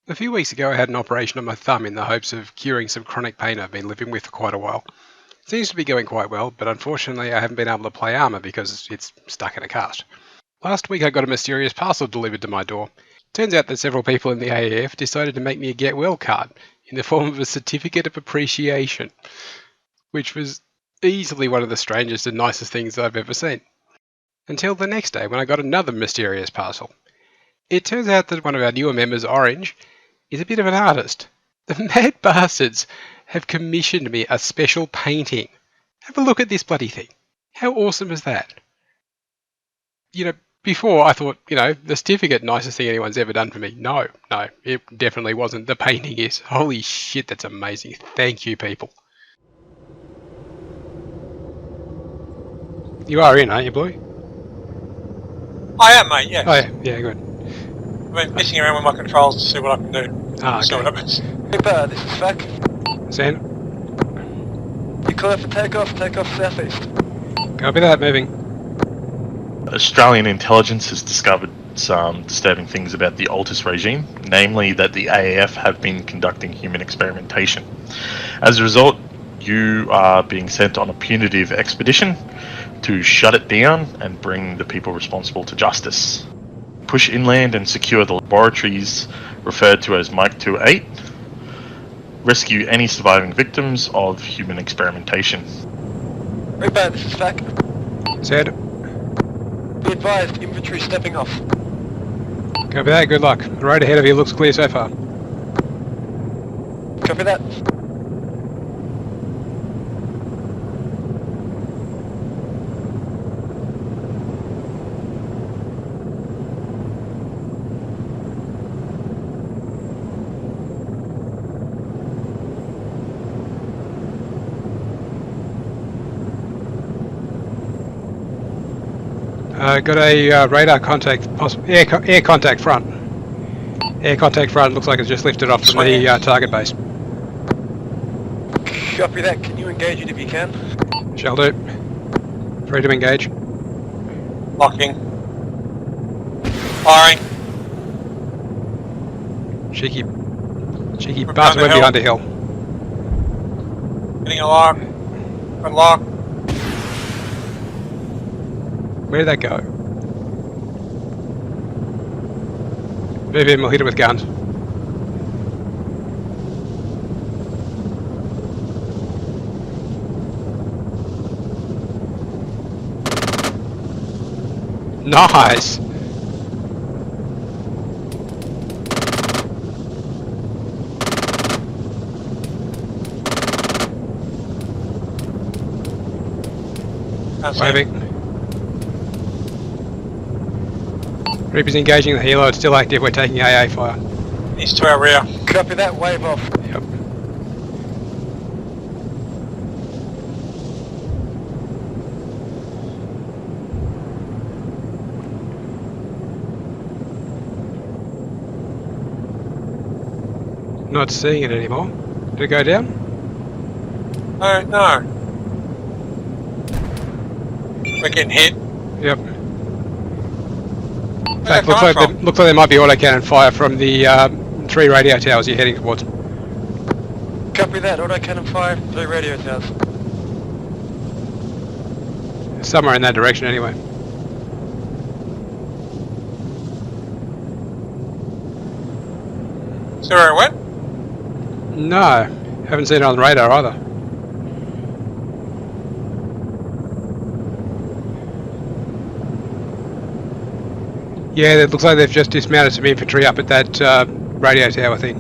A few weeks ago I had an operation on my thumb in the hopes of curing some chronic pain I've been living with for quite a while. It seems to be going quite well, but unfortunately I haven't been able to play Arma because it's stuck in a cast. Last week I got a mysterious parcel delivered to my door. Turns out that several people in the AAF decided to make me a get well card in the form of a certificate of appreciation, which was easily one of the strangest and nicest things I've ever seen. Until the next day when I got another mysterious parcel. It turns out that one of our newer members, Orange, is a bit of an artist. The mad bastards have commissioned me a special painting. Have a look at this bloody thing. How awesome is that? Before I thought, the certificate, nicest thing anyone's ever done for me. No, it definitely wasn't. The painting is. Holy shit, that's amazing. Thank you, people. You are in, aren't you, Bluey? I am, mate, yes. Oh, yeah, good. I've been messing around with my controls to see what I can do. Ah, okay. See what happens. Hey, this is Fac. Sand? You clear for takeoff southeast. Copy that, moving. Australian intelligence has discovered some disturbing things about the Altus regime, namely that the AAF have been conducting human experimentation. As a result, you are being sent on a punitive expedition to shut it down and bring the people responsible to justice. Push inland and secure the laboratories referred to as Mike 28. Rescue any surviving victims of human experimentation. Hey, this is Fac. Said. Be advised, infantry stepping off. Copy that, good luck. The road ahead of you looks clear so far. Copy that. Got a radar contact, air contact front. Air contact front looks like it's just lifted off from the target base. Copy that. Can you engage it if you can? Shall do. Free to engage. Locking. Firing. Cheeky bastard went behind the hill. Getting a lock. Unlock. Where'd that go? Move in, we'll hit it with guns. Nice! Waving. Reaper's engaging the helo, it's still active, we're taking AA fire. He's to our rear. Copy that. Wave off. Yep. Not seeing it anymore. Did it go down? Oh, no. We're getting hit. Yep. In Where's fact, that looks like there might be autocannon fire from the 3 radio towers you're heading towards. Copy that. Autocannon fire. 3 radio towers. Somewhere in that direction anyway. See where it went? No, haven't seen it on the radar either. Yeah, it looks like they've just dismounted some infantry up at that radio tower thing.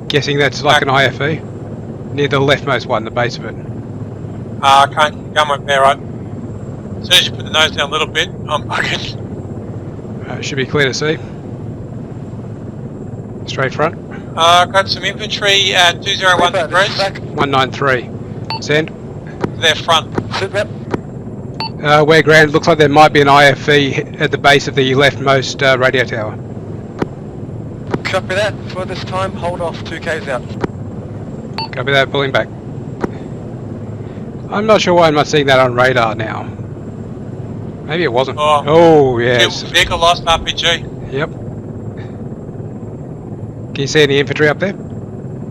Guessing that's like an IFE? Near the leftmost one, the base of it. I can't gun went there, right? As soon as you put the nose down a little bit, I'm bugging. Should be clear to see. Straight front. Got some infantry at 201 degrees. 193. Send. Their front. Sit rep. We're grand. Looks like there might be an IFE at the base of the leftmost radio tower. Copy that. For this time, hold off. 2K's out. Copy that. Pulling back. I'm not sure why I'm not seeing that on radar now. Maybe it wasn't. Oh yes. Vehicle lost RPG. Yep. Can you see any infantry up there?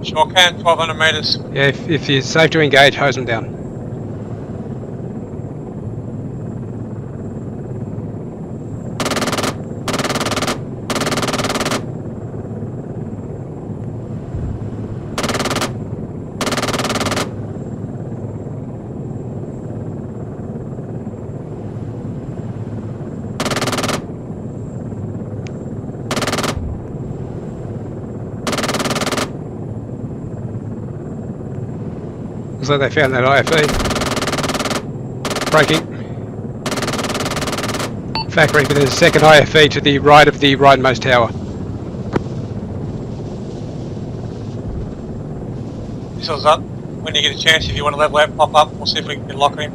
Sure can, 1200 metres. Yeah, if you're safe to engage, hose them down. Looks like they found that IFE. Breaking. Factory, but there's a second IFE to the right of the rightmost tower. Missiles up. When you get a chance, if you want to level out, pop up. We'll see if we can lock him.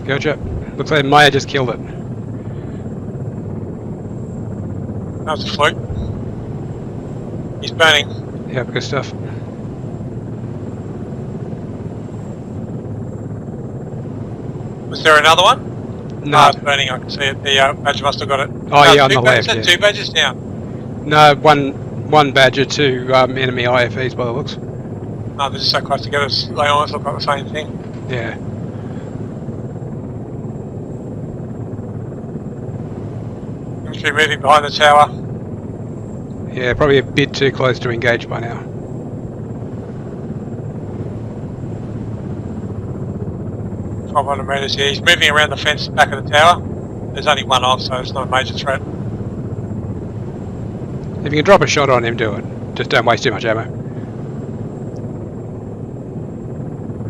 Gotcha. Looks like Maya just killed it. That was a fluke. He's burning. Yeah, good stuff. Was there another one? No. It's burning, I can see it. The badger must have got it. Oh, yeah, on the left, yeah. 2 badgers down. No, one badger, 2 enemy IFEs by the looks. No, they're just so close together, they almost look like the same thing. Yeah. Infantry moving behind the tower. Yeah, probably a bit too close to engage by now. Meters here. He's moving around the fence back of the tower. There's only one off, so it's not a major threat. If you can drop a shot on him, do it. Just don't waste too much ammo.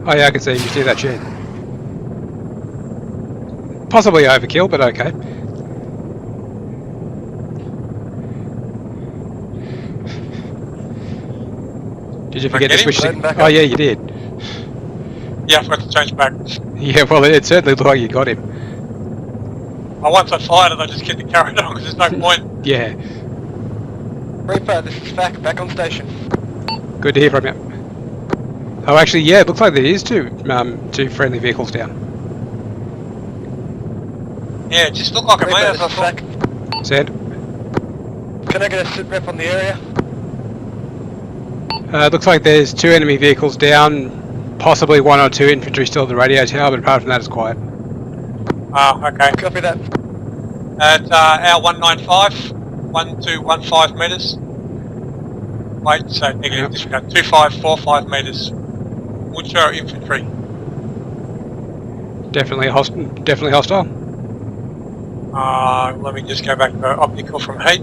Oh yeah, I can see him. You see that shed? Possibly overkill, but okay. Did you forget to switch to... Oh yeah, you did. Yeah, I forgot to change back. Yeah, well, it certainly looked like you got him. Once I fired it, I just kept it carried on because there's no point. Yeah. Reaper, this is Fac, back on station. Good to hear from you. Oh, actually, yeah, it looks like there is two friendly vehicles down. Yeah, it just looked like a Reaper, mate. this is Fac. Said. Can I get a sit rep on the area? Looks like there's 2 enemy vehicles down, possibly 1 or 2 infantry still at the radio tower, but apart from that, it's quiet. Oh, okay. Copy that. At our 195, 1215 metres. Wait, so negative disregard. 2545 metres. Which are infantry? Definitely hostile. Let me just go back to optical from heat.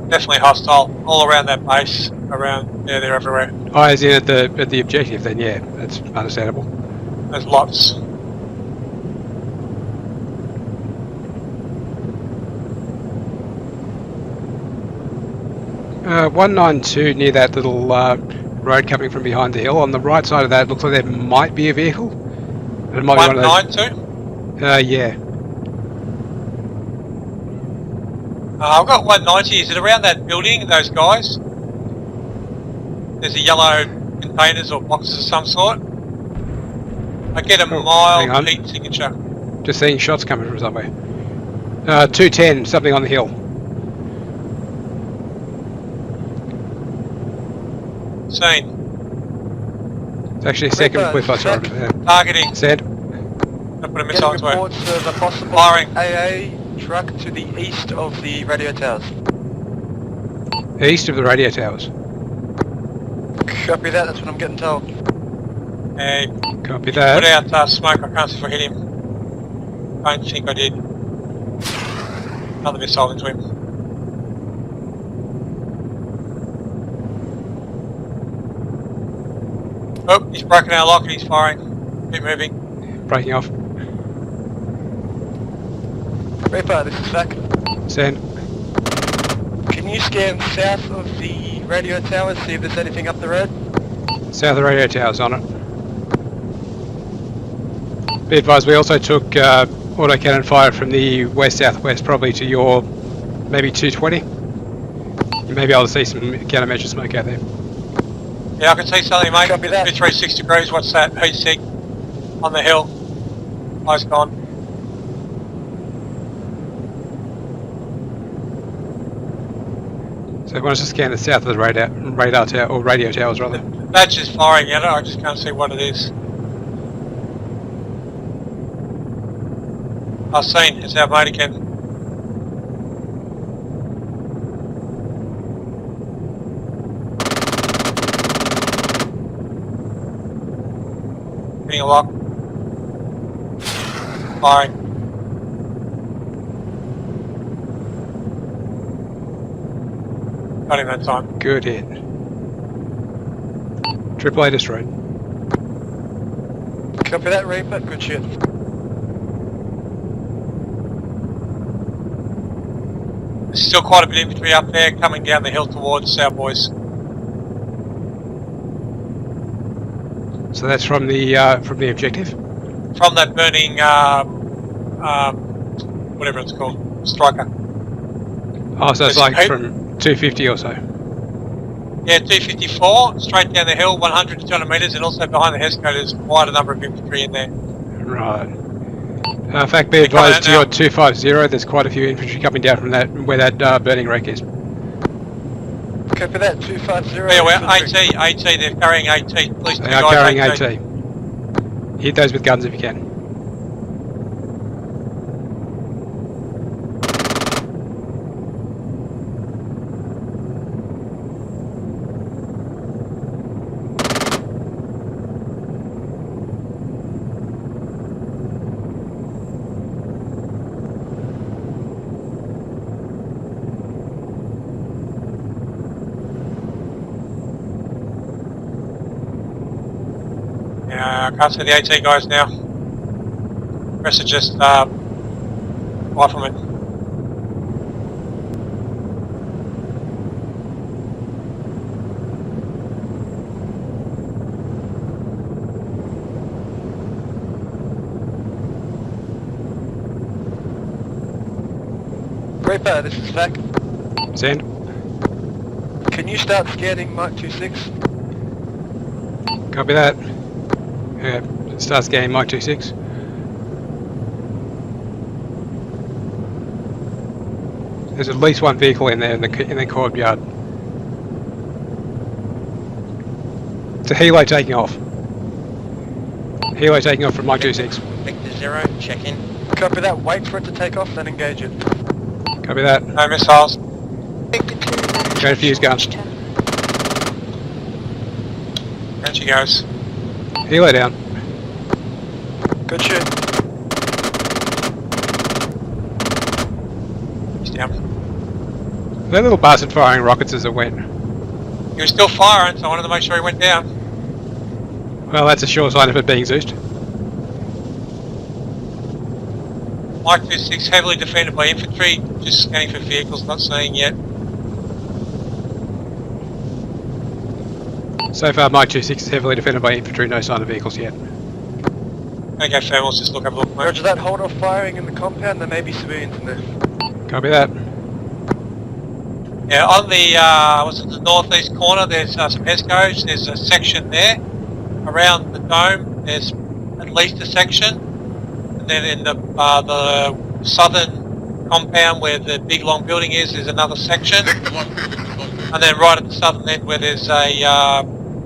Definitely hostile. All around that base. Around, yeah, they're everywhere. Oh, as in at the objective then, yeah, that's understandable. There's lots. Uh, 192 near that little road coming from behind the hill. On the right side of that, it looks like there might be a vehicle. It might be one of those. 192? Yeah. I've got 190. Is it around that building, those guys? There's a yellow containers or boxes of some sort. I get a mild heat signature. Just seeing shots coming from somewhere. 210, something on the hill. Seen. It's actually a second with us over there. Targeting. Said. I put a missile into it. Reports of a possible Firing. AA truck to the east of the radio towers. East of the radio towers. Copy that, that's what I'm getting told. Hey, Copy put that. out smoke. I can't see if I hit him. Don't think I did. Another missile into him. Oh, he's broken our lock and he's firing. Keep moving. Breaking off. Reaper, this is Fac. Send. Can you scan south of the radio towers, see if there's anything up the road? South of the radio towers on it. Be advised, we also took auto cannon fire from the west-southwest, probably to your maybe 220. You may be able to see some countermeasure smoke out there. Yeah, I can see something, mate. Copy that. 236 degrees. What's that? Heat sig on the hill. Eyes gone. So I want us to scan the south of the radar tower, or radio towers rather. The badge is firing at it, I just can't see what it is. I've seen, it's our mate again. Getting a lock. Firing. Got him that time. Good hit. AAA destroyed. Copy that, Reaper. Good shit. There's still quite a bit of infantry up there coming down the hill towards our boys. So that's from the objective. From that burning, whatever it's called, striker. Oh, so it's There's like eight. from 250 or so. Yeah, 254, straight down the hill, 100 to 200 metres, and also behind the Hesco there's quite a number of infantry in there. Right. In fact, be advised to your 250, there's quite a few infantry coming down from that, where that burning wreck is. Copy that, 250. Yeah, well, AT, they're carrying AT. Please, They are carrying AT. Hit those with guns if you can. Yeah, I can't see the AT guys now. The rest are just riflemen. Reaper, this is Vac. Send. Can you start scanning Mike 26? Copy that. Start scanning Mike 26. There's at least one vehicle in there in the courtyard. It's a helo taking off. Helo taking off from Mike 26. Victor 0, check in. Copy that, wait for it to take off, then engage it. Copy that. No missiles. Go to fuse gun. There she goes. Helo down. Good shit. He's down. That little bastard firing rockets as it went. He was still firing, so I wanted to make sure he went down. Well, that's a sure sign of it being Zeused. Mike 26 heavily defended by infantry, just scanning for vehicles, not seeing yet. So far, Mike 26 is heavily defended by infantry, no sign of vehicles yet. Okay, fair, let's just have a look, mate. Roger that, hold off firing in the compound, there may be civilians in there. Copy that. Yeah, on the the northeast corner, there's some Hescos. There's a section there. Around the dome, there's at least a section. And then in the southern compound, where the big long building is, there's another section. And then right at the southern end, where there's a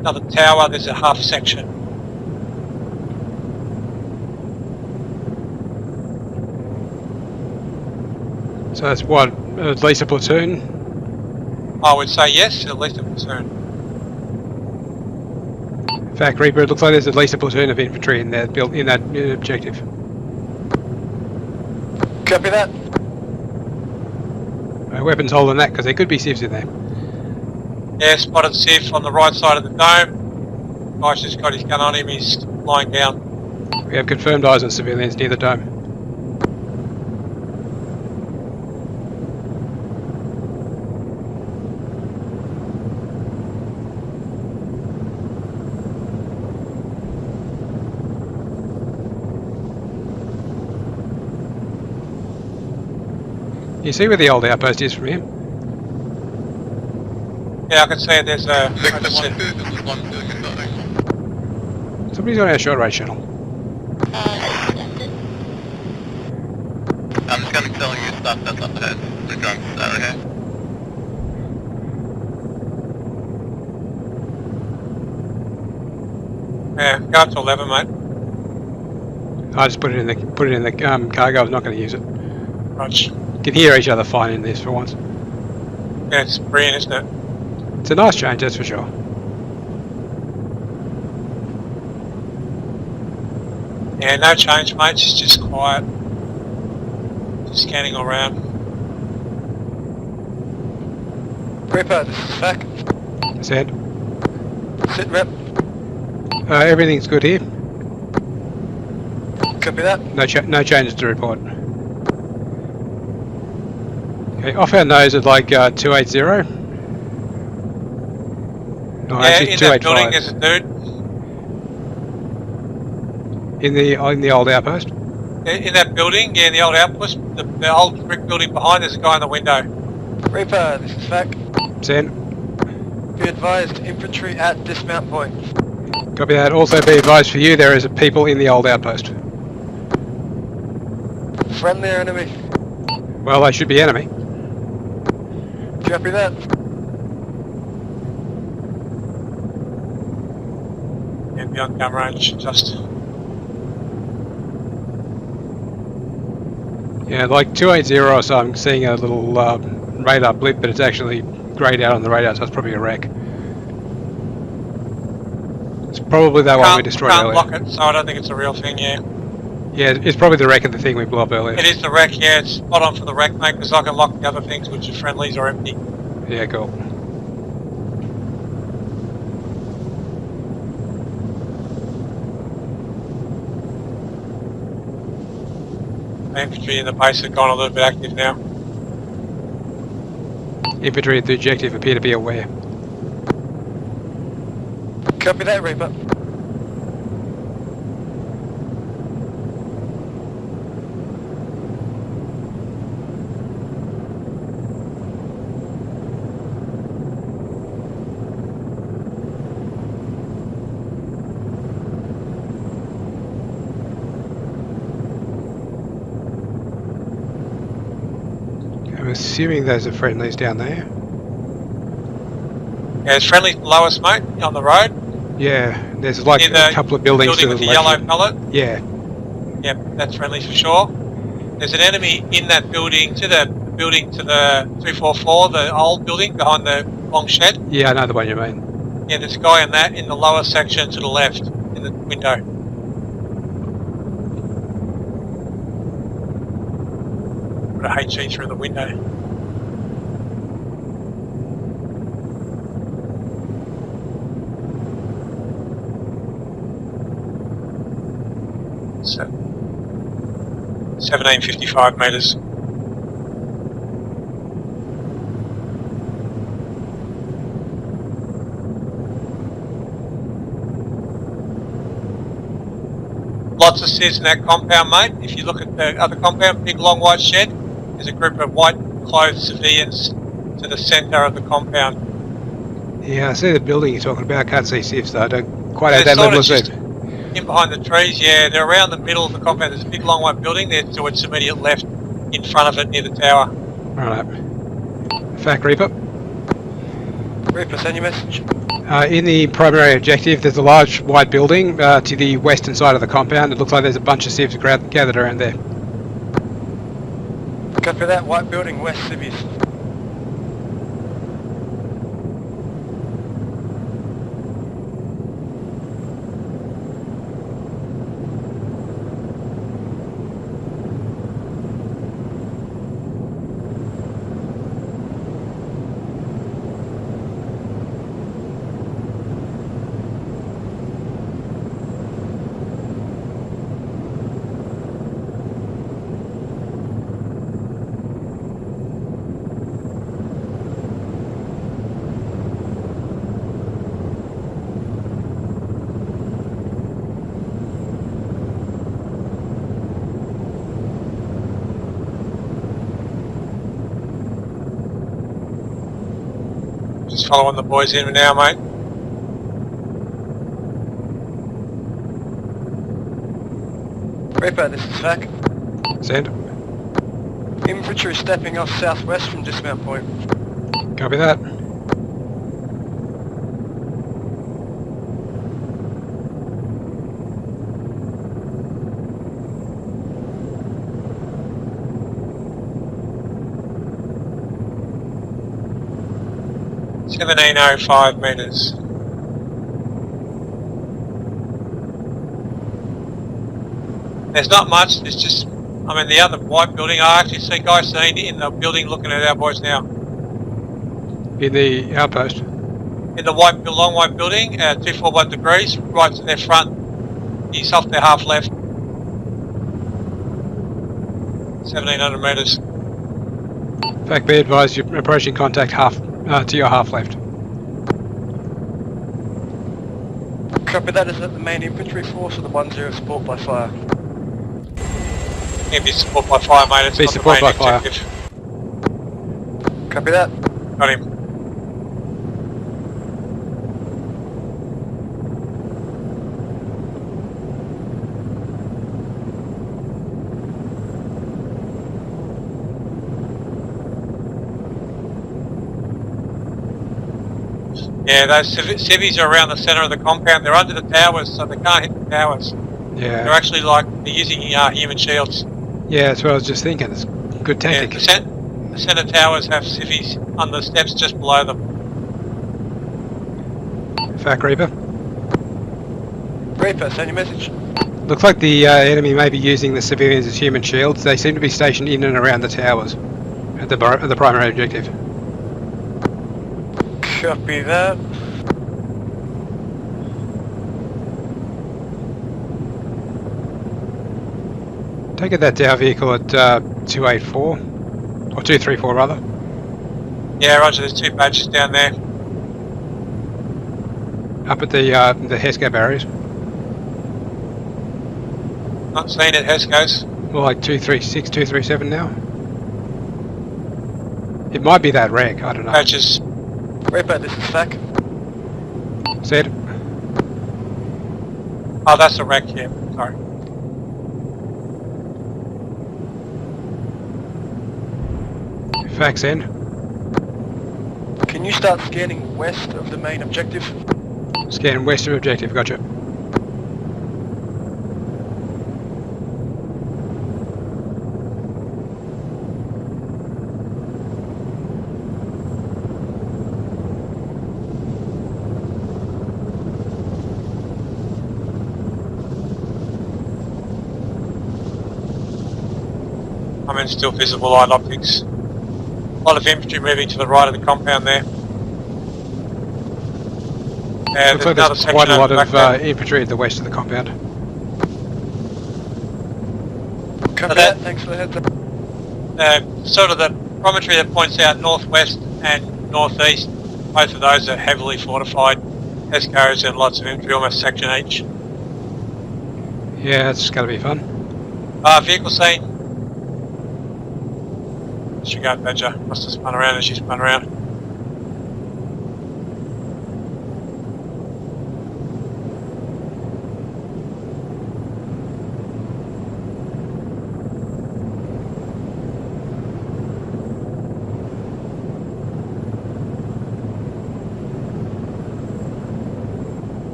another tower, there's a half section. So that's what, at least a platoon? I would say yes, at least a platoon. In fact, Reaper, it looks like there's at least a platoon of infantry in that objective. Copy that. Weapons holding that, because there could be civs in there. Yeah, spotted Civ on the right side of the dome. Guy's just got his gun on him, he's lying down. We have confirmed eyes on civilians near the dome. You see where the old outpost is from here? Yeah, I can see it, there's a... Somebody's on our short range shuttle. I'm just gonna be telling you stuff that's up ahead. We're going to that, okay? Yeah, go up to 11, mate. I just put it in the cargo. I was not going to use it. Roger. Can hear each other fine in this for once. Yeah, it's brilliant, isn't it? It's a nice change, that's for sure. Yeah, no change, mate. It's just quiet. Just scanning all around. Reaper, this is Fac. Said. Sit rep. Everything's good here. Copy that. No changes to report. Okay, off our nose at like 280. No, Yeah, actually in 285. that building there's a dude. In the old outpost. In that building, yeah, in the old outpost, the old brick building behind, there's a guy in the window. Reaper, this is Fac. Send. Be advised, infantry at dismount point. Copy that. Also be advised for you, there is people in the old outpost. Friendly or enemy? Well, they should be enemy. Copy that. Yeah, beyond gun range, just. Yeah, like 280 or so, I'm seeing a little radar blip, but it's actually greyed out on the radar, so it's probably a wreck. It's probably that one we destroyed Can't earlier. block it, so I don't think it's a real thing, yeah. Yeah, it's probably the wreck of the thing we blew up earlier. It is the wreck, yeah, it's spot on for the wreck, mate, because I can lock the other things which are friendlies or empty. Yeah, cool. The infantry in the base have gone a little bit active now. Infantry at the objective appear to be aware. Copy that, Reaper. I'm assuming those are friendlies down there. Yeah, there's friendlies below us, mate, on the road. Yeah, there's like In a couple of buildings to with the the left. yellow pallet. Yeah, Yep, that's friendlies for sure. There's an enemy in that building, to the 344, the old building behind the long shed. yeah, I know the one you mean. Yeah, there's a guy in that in the lower section to the left, in the window. Put a HE through the window. So, 1755 metres. Lots of civs in that compound, mate. If you look at the other compound, big long white shed, there's a group of white clothed civilians to the centre of the compound. Yeah, I see the building you're talking about. I can't see civs though. I don't quite have They're that level of sort of zoom. in behind the trees, yeah, they're around the middle of the compound. There's a big long white building there to its immediate left, in front of it near the tower. Right. Fact Reaper. Reaper, send your message. In the primary objective, there's a large white building to the western side of the compound. It looks like there's a bunch of civs gathered around there. Copy that, white building, west civvies. Just following the boys in now, mate. Reaper, this is Fac. Send. Infantry stepping off southwest from dismount point. Copy that. Copy. 1705 metres. There's not much, there's just, I'm in the other white building. I actually see guys sitting in the building looking at our boys now. In the outpost. In the long white building, 241 degrees, right to their front. He's off their half left. 1700 metres. In fact, be advised, you're approaching contact to your half left. Copy that. Is that the main infantry force or the 1-0 support by fire? It'll be support by fire, mate. It's Be not support the main by fire. objective. Copy that. Got him. Yeah, those civvies are around the centre of the compound. They're under the towers, so they can't hit the towers. They're Yeah. actually they're using human shields. Yeah, that's what I was just thinking. It's good Yeah, tactic. the centre towers have civvies on the steps just below them. Fact Reaper. Reaper, send your message. Looks like the enemy may be using the civilians as human shields. They seem to be stationed in and around the towers at the primary objective. Copy that. Take it that Dow vehicle at 284, or 234 rather. Yeah, roger, there's two badges down there. Up at the HESCO barriers. Not seen it, Hesco's. More like 236, 237 now. It might be that wreck, I don't know. Badges. Reaper, this is FAC. Said. Oh, that's a wreck, yeah. Sorry. Facts in. Can you start scanning west of the main objective? Scan west of objective, gotcha. I'm in still visible light optics. A lot of infantry moving to the right of the compound there. Looks like there's quite a lot of infantry at the west of the compound. Copy that. Thanks for the heads up. Sort of the promontory that points out northwest and northeast, both of those are heavily fortified. Hesco's and lots of infantry, almost section each. Yeah, it's going to be fun. Vehicle scene. Disregard Badger. Must have spun around as she spun around.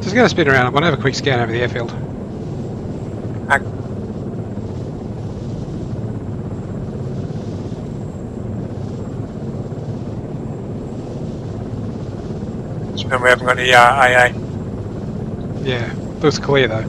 Just going to spin around. I want to have a quick scan over the airfield. Just remember we haven't got any AA. Yeah, looks clear though.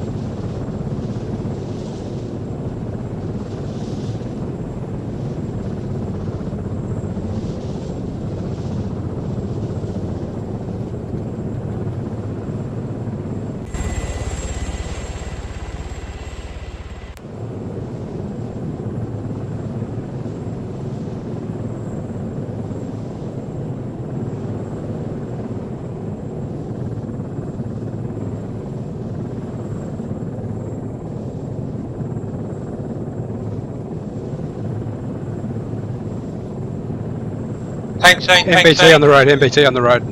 Tank scene, tank MBT scene. on the road, MBT on the road.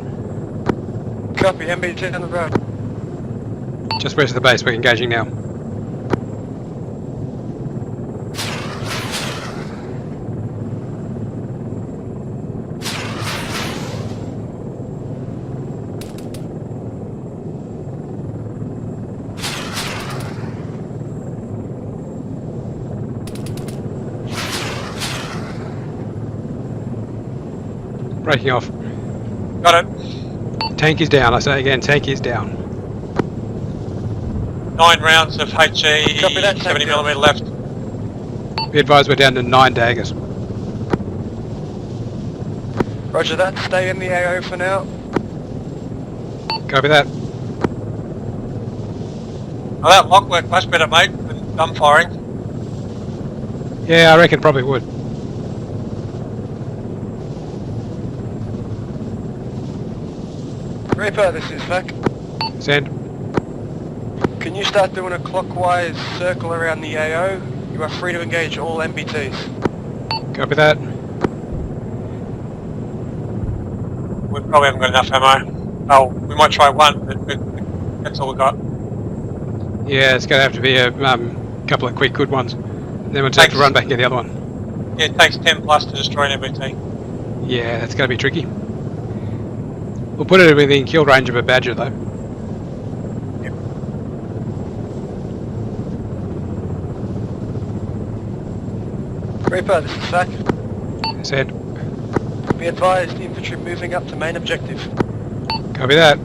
Copy, MBT on the road. Just west of the base, we're engaging now. Breaking off. Got it. Tank is down. I say again, tank is down. 9 rounds of HE, Copy that, 70mm left. Be advised we're down to 9 daggers. Roger that, stay in the AO for now. Copy that. Oh, that lock worked much better, mate, than gun firing. Yeah, I reckon probably would. Reaper, this is Vac. Send. Can you start doing a clockwise circle around the AO? You are free to engage all MBTs. Copy that. We probably haven't got enough ammo. Oh, we might try one, but that's all we got. Yeah, it's going to have to be a couple of quick good ones. Then we'll have to run back and get the other one. Yeah, it takes 10 plus to destroy an MBT. Yeah, that's going to be tricky. We'll put it within kill range of a badger though. Yep. Reaper, this is Vac. Send. Be advised, infantry moving up to main objective. Copy that.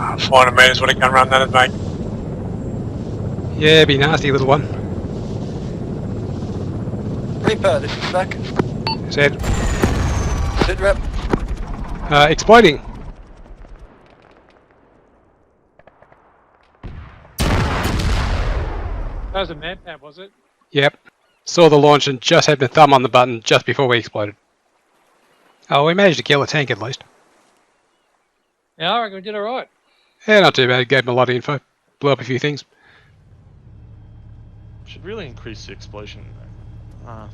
Oh, 400 metres, what a gun run that is, mate. Yeah, be nasty little one. Reaper, this is Vac. Send. Sit rep. Exploding. That was a manpad, was it? Yep. Saw the launch and just had my thumb on the button just before we exploded. Oh, we managed to kill a tank at least. Yeah, I reckon we did alright. Yeah, not too bad. Gave him a lot of info. Blew up a few things. Should really increase the explosion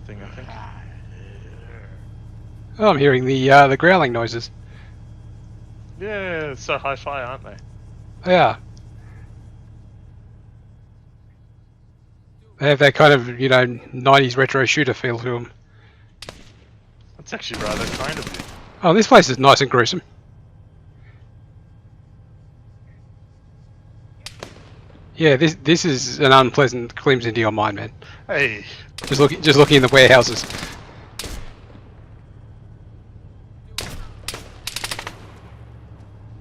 thing, I think. Oh, I'm hearing the growling noises. Yeah, it's so hi-fi, aren't they? Yeah. They have that kind of, 90s retro shooter feel to them. That's actually rather kind of you. Oh, this place is nice and gruesome. Yeah, this is an unpleasant glimpse into your mind, man. Hey, Just looking in the warehouses.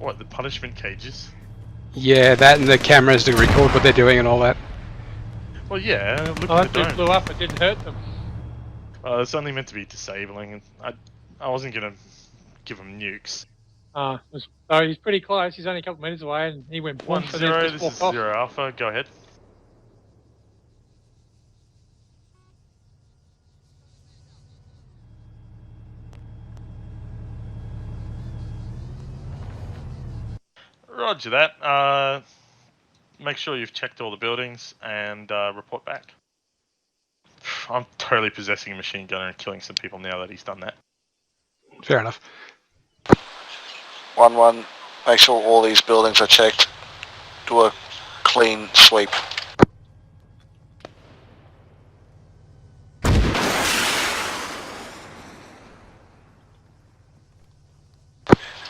what, the punishment cages? Yeah, that and the cameras to record what they're doing and all that. Well, yeah, look Oh, at that the dude dome. blew up, it didn't hurt them. It's only meant to be disabling. I wasn't gonna give him nukes. So he's pretty close, he's only a couple metres away and he went boom, 1-0, and then this just is walked off. 0 Alpha, go ahead. Roger that. Make sure you've checked all the buildings and report back. I'm totally possessing a machine gunner and killing some people now that he's done that. Fair enough. 1-1, make sure all these buildings are checked. Do a clean sweep.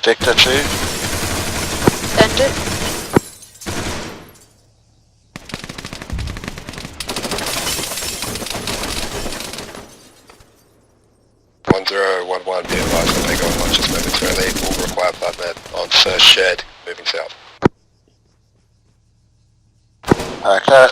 Victor 2. Send it. Be advised when they go on launches momentarily. Will require bloodnet on first shed, moving south. Okay,